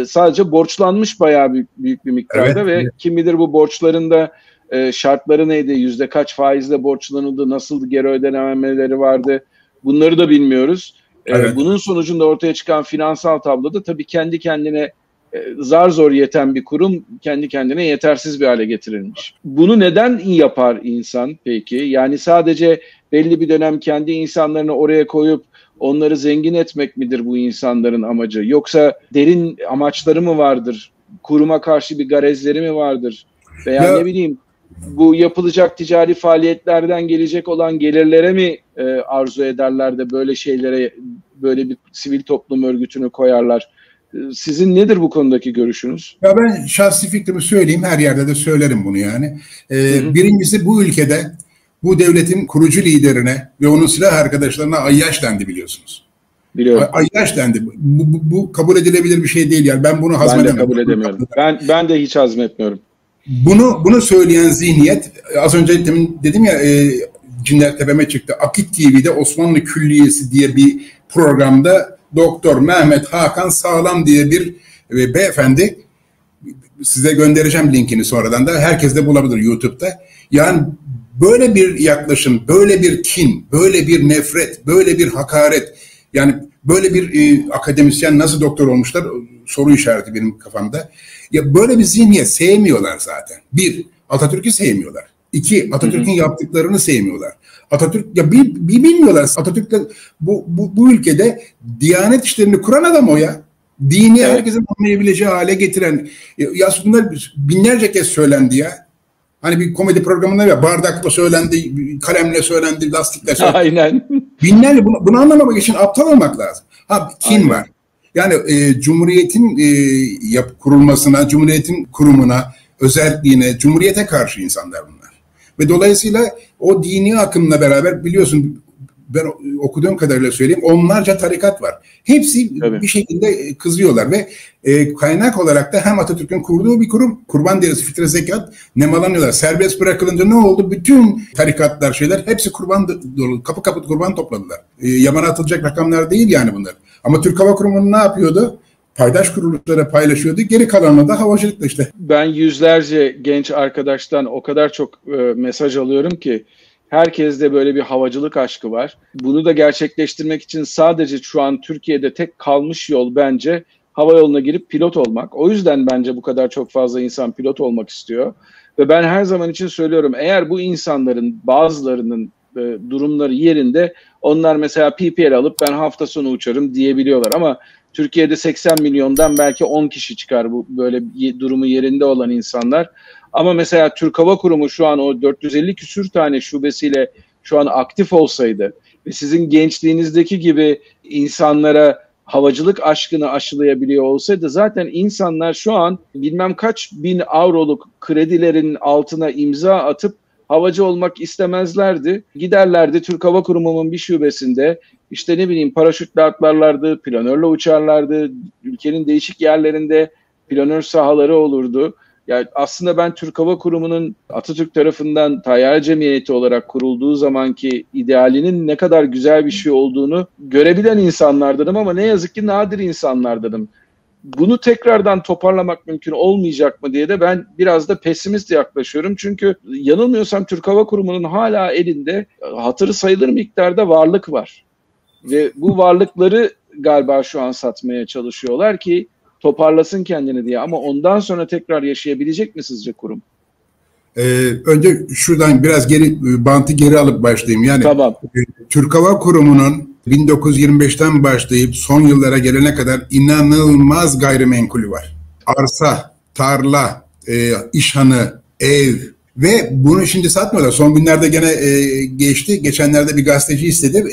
Sadece borçlanmış bayağı büyük bir miktarda, evet, ve kim bilir bu borçların da şartları neydi, yüzde kaç faizle borçlanıldı, nasıl geri ödememeleri vardı, bunları da bilmiyoruz. Evet. Bunun sonucunda ortaya çıkan finansal tabloda tabii kendi kendine zar zor yeten bir kurum kendi kendine yetersiz bir hale getirilmiş. Bunu neden yapar insan peki? Yani sadece belli bir dönem kendi insanlarını oraya koyup onları zengin etmek midir bu insanların amacı? Yoksa derin amaçları mı vardır? Kuruma karşı bir garezleri mi vardır? Veya ne bileyim, bu yapılacak ticari faaliyetlerden gelecek olan gelirlere mi arzu ederler de böyle şeylere, böyle bir sivil toplum örgütünü koyarlar? Sizin nedir bu konudaki görüşünüz? Ya ben şahsi fikrimi söyleyeyim, her yerde de söylerim bunu yani. Birincisi, bu ülkede bu devletin kurucu liderine ve onun silah arkadaşlarına ayyaş dendi, biliyorsunuz. Biliyorum. Ayyaş dendi. Bu kabul edilebilir bir şey değil yani. Ben bunu hazmedemem. Ben de kabul edemiyorum. Ben de hiç hazmetmiyorum. Bunu söyleyen zihniyet, az önce dedim ya, cinler tepeme çıktı. Akit TV'de Osmanlı Külliyesi diye bir programda Doktor Mehmet Hakan Sağlam diye bir beyefendi, size göndereceğim linkini sonradan da, herkes de bulabilir YouTube'da. Yani böyle bir yaklaşım, böyle bir kin, böyle bir nefret, böyle bir hakaret, yani böyle bir akademisyen nasıl doktor olmuşlar soru işareti benim kafamda. Ya böyle bir zihniyet sevmiyorlar zaten. 1, Atatürk'ü sevmiyorlar. 2, Atatürk'ün yaptıklarını sevmiyorlar. Atatürk, ya bilmiyorlar. Atatürk de bu ülkede Diyanet işlerini kuran adam o ya. Dini herkesin anlayabileceği hale getiren. Ya bunlar binlerce kez söylendi ya. Hani bir komedi programında ya, bardakla söylendi, kalemle söylendi, lastikle söylendi. Aynen. Binlerce, bunu anlamamak için aptal olmak lazım. Kin var. Yani Cumhuriyet'in kurulmasına, Cumhuriyet'in kurumuna, özelliğine, Cumhuriyet'e karşı insanlar bunlar. Ve dolayısıyla o dini akımla beraber, biliyorsun, ben okuduğum kadarıyla söyleyeyim, onlarca tarikat var. Hepsi bir şekilde kızıyorlar ve kaynak olarak da hem Atatürk'ün kurduğu bir kurum, kurban derisi, fitre, zekat nemalanıyorlar. Serbest bırakılınca ne oldu? Bütün tarikatlar, hepsi kurban dolu, kapı kapı kurban topladılar. Yabana atılacak rakamlar değil yani bunlar. Ama Türk Hava Kurumu ne yapıyordu? Paydaş kuruluşlara paylaşıyordu. Geri kalanına da havacılıkla işte. Ben yüzlerce genç arkadaştan o kadar çok mesaj alıyorum ki herkeste böyle bir havacılık aşkı var. Bunu da gerçekleştirmek için sadece şu an Türkiye'de tek kalmış yol bence hava yoluna girip pilot olmak. O yüzden bence bu kadar çok fazla insan pilot olmak istiyor. Ve ben her zaman için söylüyorum, eğer bu insanların bazılarının durumları yerinde, onlar mesela PPL alıp ben hafta sonu uçarım diyebiliyorlar. Ama Türkiye'de 80 milyondan belki 10 kişi çıkar bu böyle durumu yerinde olan insanlar. Ama mesela Türk Hava Kurumu şu an o 450 küsür tane şubesiyle şu an aktif olsaydı ve sizin gençliğinizdeki gibi insanlara havacılık aşkını aşılayabiliyor olsaydı, zaten insanlar şu an bilmem kaç bin avroluk kredilerin altına imza atıp havacı olmak istemezlerdi. Giderlerdi Türk Hava Kurumu'nun bir şubesinde, işte ne bileyim, paraşütle atlarlardı, planörle uçarlardı, ülkenin değişik yerlerinde planör sahaları olurdu. Yani aslında ben Türk Hava Kurumu'nun Atatürk tarafından Tayyare Cemiyeti olarak kurulduğu zamanki idealinin ne kadar güzel bir şey olduğunu görebilen insanlardanım ama ne yazık ki nadir insanlardanım. Bunu tekrardan toparlamak mümkün olmayacak mı diye de ben biraz da pesimist yaklaşıyorum. Çünkü yanılmıyorsam Türk Hava Kurumu'nun hala elinde hatırı sayılır miktarda varlık var. Ve bu varlıkları galiba şu an satmaya çalışıyorlar ki toparlasın kendini diye. Ama ondan sonra tekrar yaşayabilecek mi sizce kurum? Önce şuradan biraz bantı geri alıp başlayayım. Yani tamam. Türk Hava Kurumu'nun 1925'ten başlayıp son yıllara gelene kadar inanılmaz gayrimenkulü var. Arsa, tarla, işhanı, ev ve bunu şimdi satmıyorlar. Son günlerde gene geçti. Geçenlerde bir gazeteci istedi.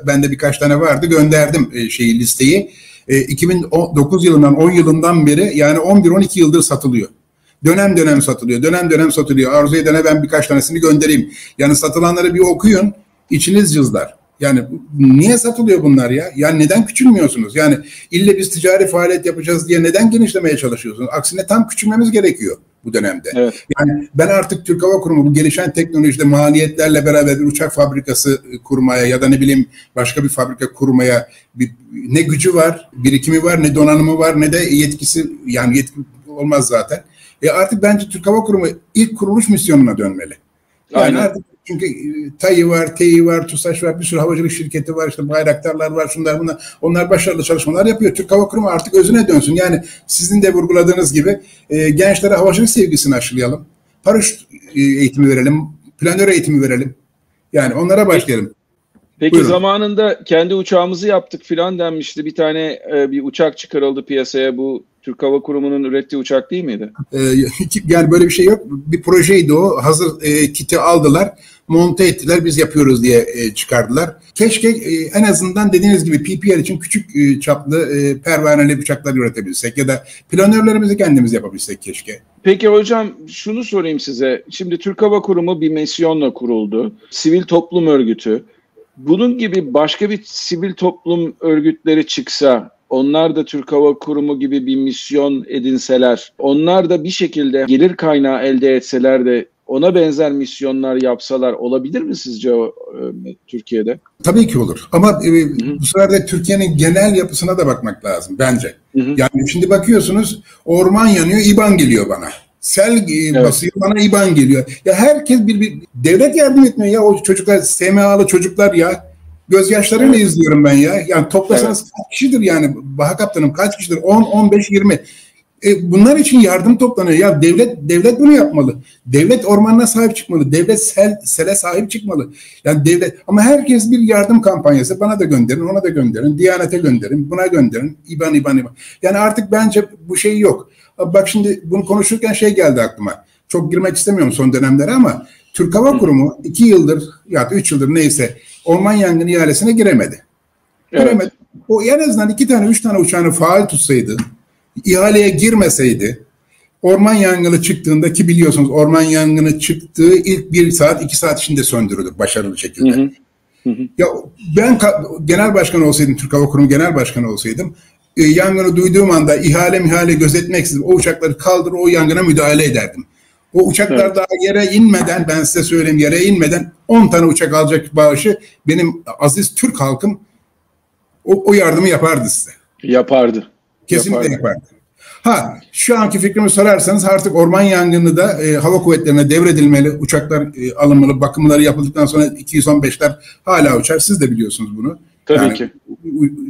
Bende birkaç tane vardı. Gönderdim listeyi. 2009 yılından 10 yılından beri yani 11-12 yıldır satılıyor. Dönem dönem satılıyor. Dönem dönem satılıyor. Arzu edene ben birkaç tanesini göndereyim. Yani satılanları bir okuyun. İçiniz cızlar. Yani niye satılıyor bunlar ya? Yani neden küçülmüyorsunuz? Yani ille biz ticari faaliyet yapacağız diye neden genişlemeye çalışıyorsunuz? Aksine tam küçülmemiz gerekiyor bu dönemde. Evet. Yani ben artık Türk Hava Kurumu bu gelişen teknolojide maliyetlerle beraber bir uçak fabrikası kurmaya ya da ne bileyim başka bir fabrika kurmaya ne gücü var, birikimi var, ne donanımı var, ne de yetkisi, yani yetki olmaz zaten. Artık bence Türk Hava Kurumu ilk kuruluş misyonuna dönmeli. Yani aynen. Artık çünkü TAİ var, TEİ var, TUSAŞ var, bir sürü havacılık şirketi var, işte Bayraktarlar var, şunlar bunlar. Onlar başarılı çalışmalar yapıyor. Türk Hava Kurumu artık özüne dönsün. Yani sizin de vurguladığınız gibi gençlere havacılık sevgisini aşılayalım. Paraşüt eğitimi verelim, planör eğitimi verelim. Yani onlara başlayalım. Peki buyurun. Zamanında kendi uçağımızı yaptık filan denmişti. Bir tane bir uçak çıkarıldı piyasaya. Bu Türk Hava Kurumu'nun ürettiği uçak değil miydi? Yani böyle bir şey yok. Bir projeydi o. Hazır kiti aldılar, monte ettiler, biz yapıyoruz diye çıkardılar. Keşke en azından dediğiniz gibi PPL için küçük çaplı pervaneli uçaklar üretebilsek ya da planörlerimizi kendimiz yapabilsek keşke. Peki hocam şunu sorayım size. Şimdi Türk Hava Kurumu bir misyonla kuruldu. Sivil toplum örgütü. Bunun gibi başka bir sivil toplum örgütleri çıksa, onlar da Türk Hava Kurumu gibi bir misyon edinseler, onlar da bir şekilde gelir kaynağı elde etseler de ona benzer misyonlar yapsalar olabilir mi sizce Türkiye'de? Tabii ki olur. Ama bu sefer de Türkiye'nin genel yapısına da bakmak lazım bence. Yani şimdi bakıyorsunuz orman yanıyor, İBAN geliyor bana. Sel basıyor, bana İBAN geliyor. Ya herkes devlet yardım etmiyor ya, o çocuklar, SMA'lı çocuklar ya. Gözyaşlarıyla izliyorum ben ya. Yani toplasanız kaç kişidir yani? Baha Kaptanım kaç kişidir? 10, 15, 20. Bunlar için yardım toplanıyor. Ya devlet bunu yapmalı. Devlet ormanına sahip çıkmalı. Devlet sele sahip çıkmalı. Yani devlet, ama herkes bir yardım kampanyası. Bana da gönderin, ona da gönderin, Diyanet'e gönderin, buna gönderin. İBAN. Yani artık bence bu şey yok. Bak şimdi bunu konuşurken şey geldi aklıma. Çok girmek istemiyorum son dönemlere ama Türk Hava Kurumu 2 yıldır ya da 3 yıldır neyse orman yangını ihalesine giremedi. Evet. O en azından 2 tane 3 tane uçağını faal tutsaydı, ihaleye girmeseydi, orman yangını çıktığında, ki biliyorsunuz orman yangını çıktığı ilk 1 saat 2 saat içinde söndürüldü başarılı şekilde. Ya ben genel başkan olsaydım, Türk Hava Kurumu genel başkanı olsaydım, yangını duyduğum anda ihale gözetmeksizin o uçakları kaldırır, o yangına müdahale ederdim. O uçaklar daha yere inmeden, ben size söyleyeyim, yere inmeden 10 tane uçak alacak bağışı benim aziz Türk halkım o yardımı yapardı size. Yapardı. Kesinlikle yapardı. Şu anki fikrimi sorarsanız artık orman yangını da hava kuvvetlerine devredilmeli, uçaklar alınmalı, bakımları yapıldıktan sonra 215'ler hala uçar. Siz de biliyorsunuz bunu. Tabii ki.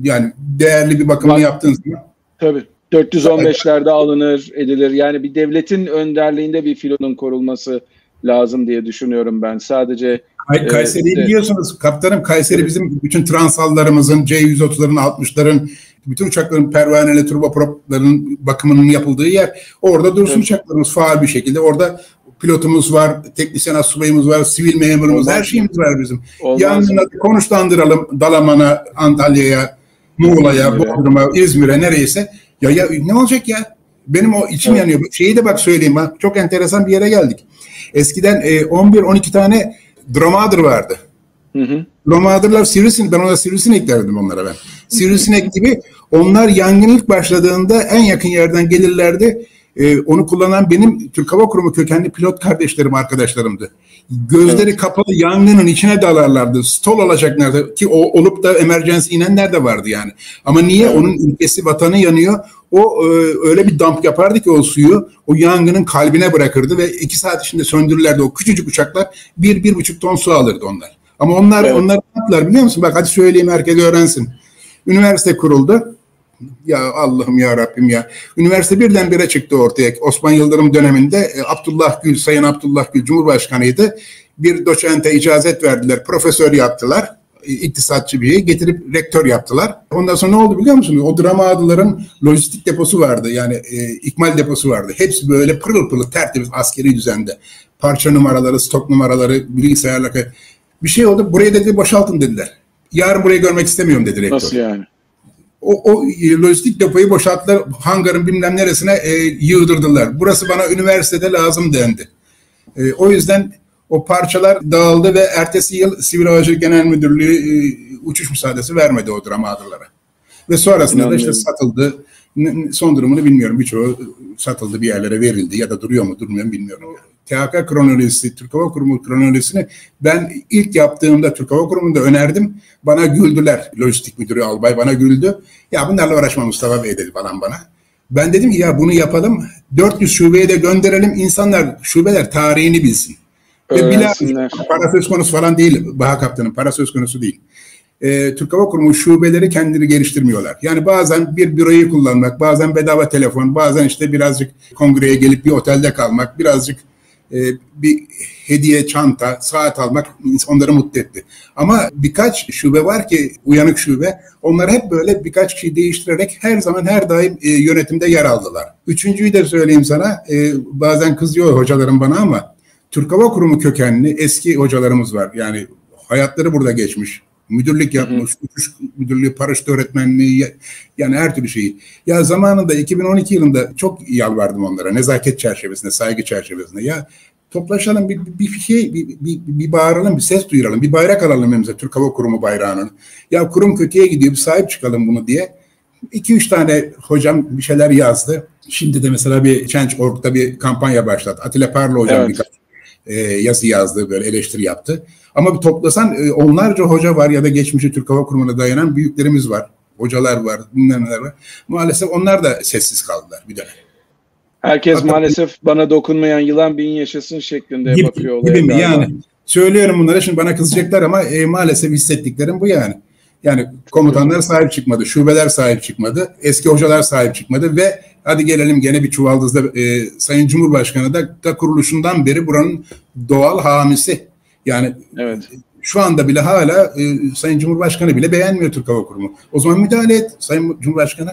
Yani değerli bir bakımını yaptığınız gibi. Tabii. 415'lerde alınır, edilir. Yani bir devletin önderliğinde bir filonun korulması lazım diye düşünüyorum ben. Sadece Kayseri'yi biliyorsunuz kaptanım. Kayseri bizim bütün transallarımızın, C-130'ların, 60'ların, bütün uçakların pervaneli turbopropların bakımının yapıldığı yer. Orada dursun uçaklarımız faal bir şekilde. Orada pilotumuz var, teknisyen astsubayımız var, sivil memurumuz, her şeyimiz var bizim. Yanına konuşlandıralım Dalaman'a, Antalya'ya, Muğla'ya, Bodrum'a, İzmir'e, nereyse. Ya ne olacak ya? Benim o içim yanıyor. Şeyi de bak söyleyeyim. Çok enteresan bir yere geldik. Eskiden 11-12 tane dromader vardı. Dromaderlar sivrisinek, ben ona sivrisinek derdim onlara ben. Sivrisinek gibi onlar yangın ilk başladığında en yakın yerden gelirlerdi. Onu kullanan benim Türk Hava Kurumu kökenli pilot kardeşlerim, arkadaşlarımdı. Gözleri kapalı yangının içine dalarlardı. Stol olacaklardı ki o olup da emergency inenler de vardı yani. Ama niye? Onun ülkesi, vatanı yanıyor. O öyle bir dump yapardı ki o suyu o yangının kalbine bırakırdı ve 2 saat içinde söndürürlerdi. O küçücük uçaklar 1-1,5 ton su alırdı onlar. Ama onlar ne yaptılar biliyor musun? Bak hadi söyleyeyim, herkes öğrensin. Üniversite kuruldu. Ya Allah'ım ya Rabbim ya. Üniversite birdenbire çıktı ortaya. Osman Yıldırım döneminde Abdullah Gül, Sayın Abdullah Gül Cumhurbaşkanıydı. Bir doçente icazet verdiler. Profesör yaptılar. İktisatçı biri getirip rektör yaptılar. Ondan sonra ne oldu biliyor musunuz? O drama adaların lojistik deposu vardı. Yani ikmal deposu vardı. Hepsi böyle pırıl pırıl tertemiz askeri düzende. Parça numaraları, stok numaraları, bilgisayarla bir şey oldu. Buraya dedi boşaltın dediler. Yarın burayı görmek istemiyorum dedi rektör. Nasıl yani? O lojistik depoyu boşalttılar, hangarın bilmem neresine yığdırdılar. Burası bana üniversitede lazım dendi. O yüzden o parçalar dağıldı ve ertesi yıl Sivil Havacılık Genel Müdürlüğü uçuş müsaadesi vermedi o drama adalara. Ve sonrasında da işte satıldı. Son durumunu bilmiyorum. Birçoğu satıldı, bir yerlere verildi ya da duruyor mu durmuyor mu bilmiyorum. THK kronolojisi, Türk Hava Kurumu kronolojisini ben ilk yaptığımda Türk Hava Kurumu'nda önerdim. Bana güldüler. Lojistik müdürü albay bana güldü. Ya bunlarla uğraşma Mustafa Bey dedi falan bana. Ben dedim ki ya bunu yapalım. 400 şubeye de gönderelim. İnsanlar, şubeler tarihini bilsin. Ve bilahare para söz konusu falan değil. Baha Kaptan'ın para söz konusu değil. Türk Hava Kurumu şubeleri kendini geliştirmiyorlar. Yani bazen bir büroyu kullanmak, bazen bedava telefon, bazen işte birazcık kongreye gelip bir otelde kalmak, birazcık bir hediye, çanta, saat almak onları mutlu etti. Ama birkaç şube var ki uyanık şube, onlar hep böyle birkaç kişi değiştirerek her zaman her daim yönetimde yer aldılar. Üçüncüyü de söyleyeyim sana, bazen kızıyor hocalarım bana ama Türk Hava Kurumu kökenli eski hocalarımız var. Yani hayatları burada geçmiş. Müdürlük yapmış, uçuş müdürlüğü, paraşüt öğretmenliği, yani her türlü şeyi. Ya zamanında 2012 yılında çok yalvardım onlara, nezaket çerçevesinde, saygı çerçevesinde. Ya toplaşalım, bir bağıralım, bir ses duyuralım, bir bayrak alalım elimize, Türk Hava Kurumu bayrağını. Ya kurum kötüye gidiyor, bir sahip çıkalım bunu diye. 2-3 tane hocam bir şeyler yazdı. Şimdi de mesela bir Change.org'da bir kampanya başlattı. Atilla Parlı hocam birkaç yazı yazdı, böyle eleştiri yaptı. Ama bir toplasan onlarca hoca var ya da geçmişi Türk Hava Kurumu'na dayanan büyüklerimiz var. Hocalar var, bilmemler var. Maalesef onlar da sessiz kaldılar bir dönem. Herkes hatta maalesef bana dokunmayan yılan bin yaşasın şeklinde bakıyor olaya. Gibi mi? Yani söylüyorum bunlara, şimdi bana kızacaklar ama maalesef hissettiklerim bu yani. Yani komutanlar sahip çıkmadı, şubeler sahip çıkmadı, eski hocalar sahip çıkmadı ve hadi gelelim gene bir çuvaldızda Sayın Cumhurbaşkanı da kuruluşundan beri buranın doğal hamisi. Yani şu anda bile hala Sayın Cumhurbaşkanı bile beğenmiyor Türk Hava Kurumu. O zaman müdahale et Sayın Cumhurbaşkanı.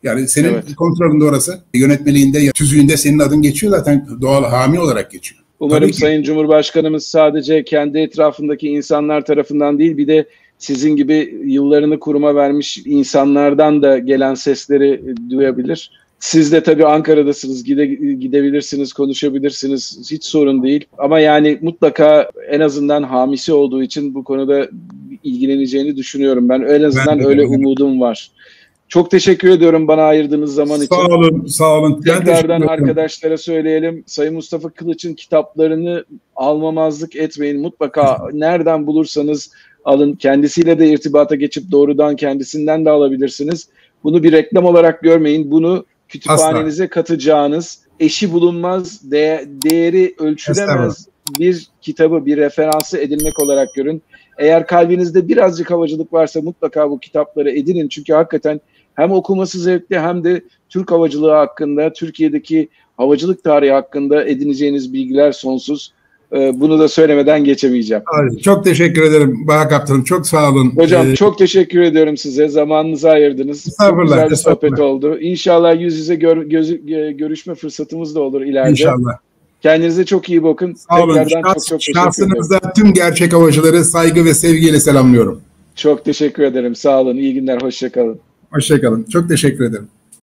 Yani senin kontrolünde orası, yönetmeliğinde, tüzüğünde senin adın geçiyor zaten, doğal hami olarak geçiyor. Umarım Sayın Cumhurbaşkanımız sadece kendi etrafındaki insanlar tarafından değil, bir de sizin gibi yıllarını kuruma vermiş insanlardan da gelen sesleri duyabilir. Siz de tabii Ankara'dasınız, gidebilirsiniz, konuşabilirsiniz, hiç sorun değil. Ama yani mutlaka en azından hamisi olduğu için bu konuda ilgileneceğini düşünüyorum. Ben en azından öyle umudum var. Çok teşekkür ediyorum bana ayırdığınız zaman için. Sağ olun, sağ olun. Tekrardan arkadaşlara söyleyelim. Sayın Mustafa Kılıç'ın kitaplarını almamazlık etmeyin. Mutlaka nereden bulursanız alın. Kendisiyle de irtibata geçip doğrudan kendisinden de alabilirsiniz. Bunu bir reklam olarak görmeyin. Bunu kütüphanenize katacağınız, eşi bulunmaz, değeri ölçülemez bir kitabı, bir referansı edinmek olarak görün. Eğer kalbinizde birazcık havacılık varsa mutlaka bu kitapları edinin. Çünkü hakikaten hem okuması zevkli hem de Türk havacılığı hakkında, Türkiye'deki havacılık tarihi hakkında edineceğiniz bilgiler sonsuz. Bunu da söylemeden geçemeyeceğim. Abi, çok teşekkür ederim Baha Kaptanım. Çok sağ olun. Hocam çok teşekkür ediyorum size. Zamanınızı ayırdınız. Çok güzel bir sohbet oldu. İnşallah yüz yüze görüşme fırsatımız da olur ileride. İnşallah. Kendinize çok iyi bakın. Sağ olun. Tekrardan çok teşekkür ederim. Şahsınızda tüm gerçek havacıları saygı ve sevgiyle selamlıyorum. Çok teşekkür ederim. Sağ olun. İyi günler. Hoşça kalın. Hoşça kalın. Çok teşekkür ederim.